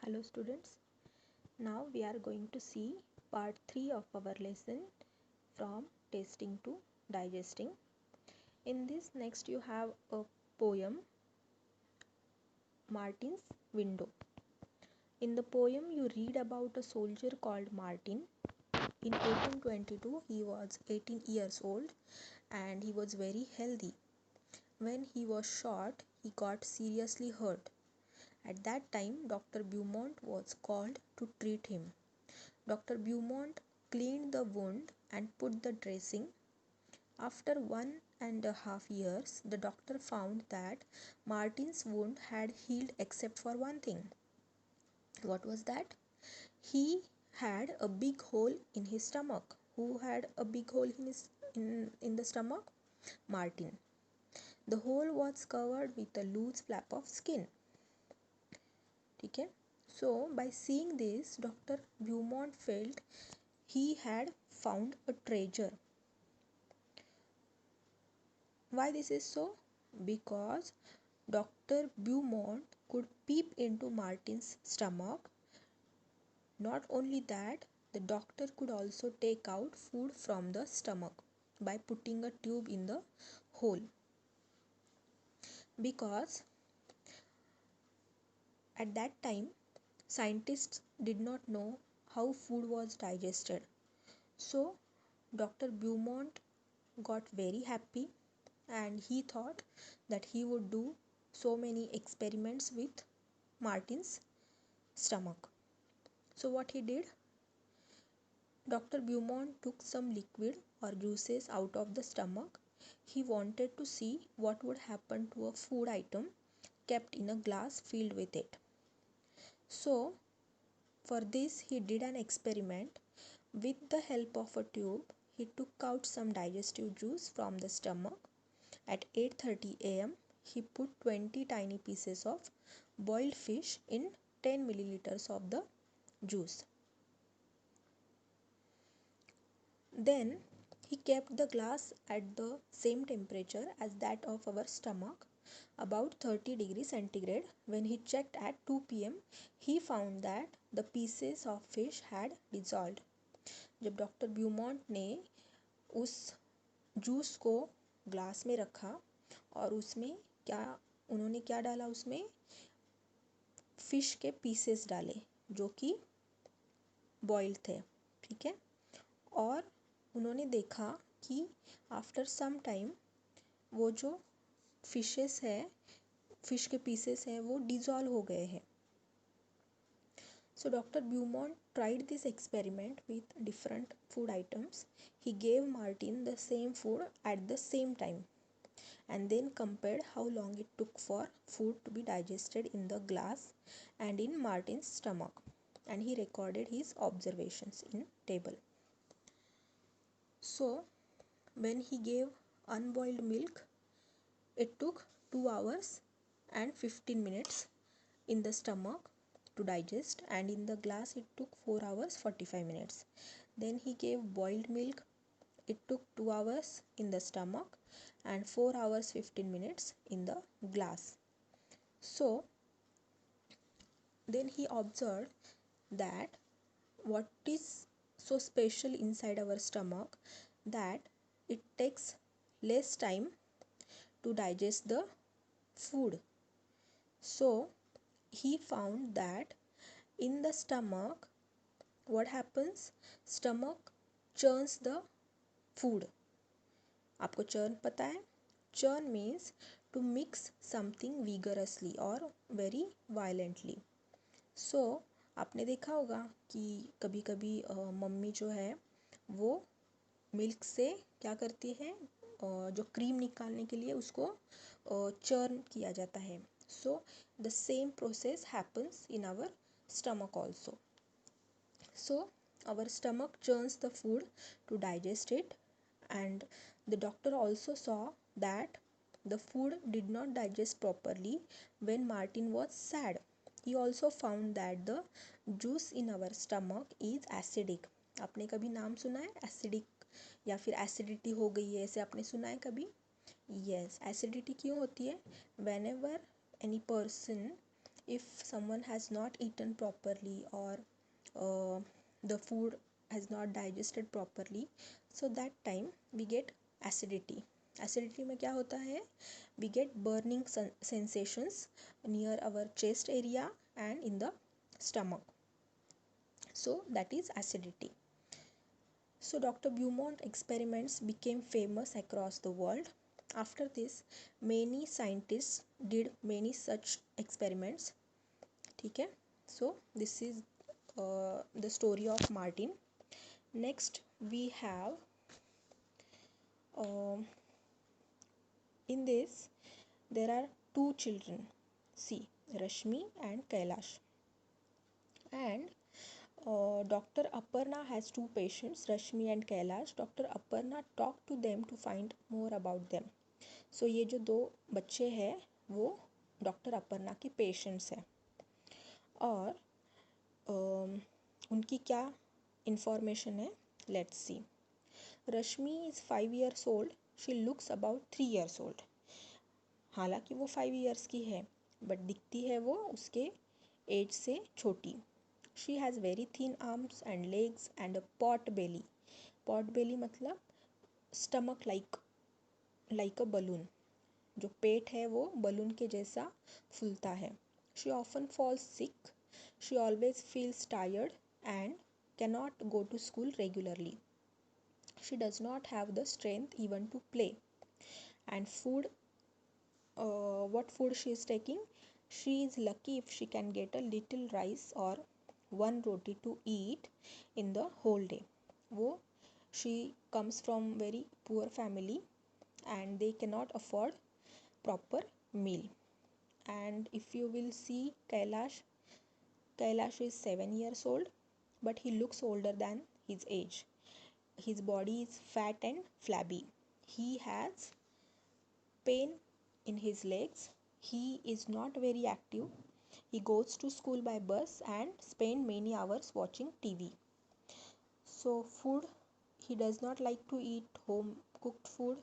Hello students, now we are going to see part 3 of our lesson from tasting to digesting. In this next you have a poem, Martin's Window. In the poem you read about a soldier called Martin. In 1822 he was 18 years old and he was very healthy. When he was shot he got seriously hurt. At that time Dr. Beaumont was called to treat him. Dr. Beaumont cleaned the wound and put the dressing. After 1.5 years, the doctor found that Martin's wound had healed except for one thing. What was that? He had a big hole in his stomach. Who had a big hole in the stomach? Martin. The hole was covered with a loose flap of skin. Okay? So, by seeing this, Dr. Beaumont felt he had found a treasure. Why this is so? Because Dr. Beaumont could peep into Martin's stomach. Not only that, the doctor could also take out food from the stomach by putting a tube in the hole. Because at that time, scientists did not know how food was digested. So, Dr. Beaumont got very happy and he thought that he would do so many experiments with Martin's stomach. So what he did, Dr. Beaumont took some liquid or juices out of the stomach. He wanted to see what would happen to a food item kept in a glass filled with it. So for this he did an experiment. With the help of a tube, he took out some digestive juice from the stomach. At 8:30 am, he put 20 tiny pieces of boiled fish in 10 milliliters of the juice. Then he kept the glass at the same temperature as that of our stomach, about 30 degrees centigrade. When he checked at 2 pm, he found that the pieces of fish had dissolved. जब doctor ब्यूमॉन्ट ने उस juice को glass में रखा और उसमें उन्होंने क्या डाला, उसमें फिश के पीसेस डाले जो कि बॉइल्ड थे, ठीक है। और उन्होंने देखा कि आफ्टर सम टाइम वो जो फिशेस है, फिश के पीसेस हैं, वो डिज़ोल्व हो गए हैं। So Dr. Beaumont tried this experiment with different food items. He gave Martin the same food at the same time and then compared how long it took for food to be digested in the glass and in Martin's stomach, and he recorded his observations in table. So when he gave unboiled milk, it took 2 hours and 15 minutes in the stomach to digest, and in the glass it took 4 hours 45 minutes. Then he gave boiled milk. It took 2 hours in the stomach and 4 hours 15 minutes in the glass. So then he observed that what is so special inside our stomach that it takes less time to digest the food. So he found that in the stomach, what happens, stomach churns the food. आपको churn पता है? Churn means to mix something vigorously or very violently. So आपने देखा होगा कि कभी कभी mummy जो है वो मिल्क से क्या करती है, जो क्रीम निकालने के लिए उसको चर्न किया जाता है. So the same process happens in our stomach also. So our stomach churns the food to digest it, and the doctor also saw that the food did not digest properly when Martin was sad. He also found that the juice in our stomach is acidic. आपने कभी नाम सुना है acidic या फिर acidity हो गई है, ऐसे आपने सुना है कभी? यस, एसिडिटी क्यों होती है? Whenever any person if someone has not eaten properly, or the food has not digested properly, so that time we get acidity. Acidity में क्या होता है? We get burning sensations near our chest area and in the stomach. So that is acidity. So Dr. Beaumont experiments became famous across the world. After this, many scientists did many such experiments. ठीक है? So this is the story of Martin. Next we have in this there are two children. See, Rashmi and Kailash. And Dr. Aparna has two patients, Rashmi and Kailash. Dr. Aparna talked to them to find more about them. So ये जो दो बच्चे हैं वो doctor Aparna के patients हैं, और उनकी क्या इंफॉर्मेशन है, let's see. Rashmi is 5 years old. She looks about 3 years old. हालांकि वो 5 years की है, बट दिखती है वो उसके एज से छोटी. She has very thin arms and legs and a pot Bailey. Pot बेली मतलब स्टमक लाइक अ बलून. जो पेट है वो बलून के जैसा फूलता है. She often falls sick. She always feels tired and cannot go to school regularly. She does not have the strength even to play. And food, what food she is taking? She is lucky if she can get a little rice or one roti to eat in the whole day. She comes from very poor family and they cannot afford proper meal. And if you will see Kailash is 7 years old, but he looks older than his age. His body is fat and flabby. He has pain in his legs. He is not very active. He goes to school by bus and spend many hours watching TV. So food, he does not like to eat home cooked food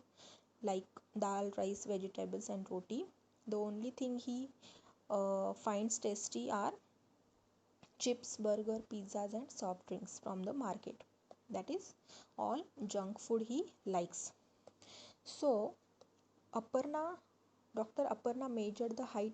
like dal, rice, vegetables and roti. The only thing he finds tasty are chips, burger, pizzas and soft drinks from the market. That is all junk food he likes. So Dr. Aparna measured the height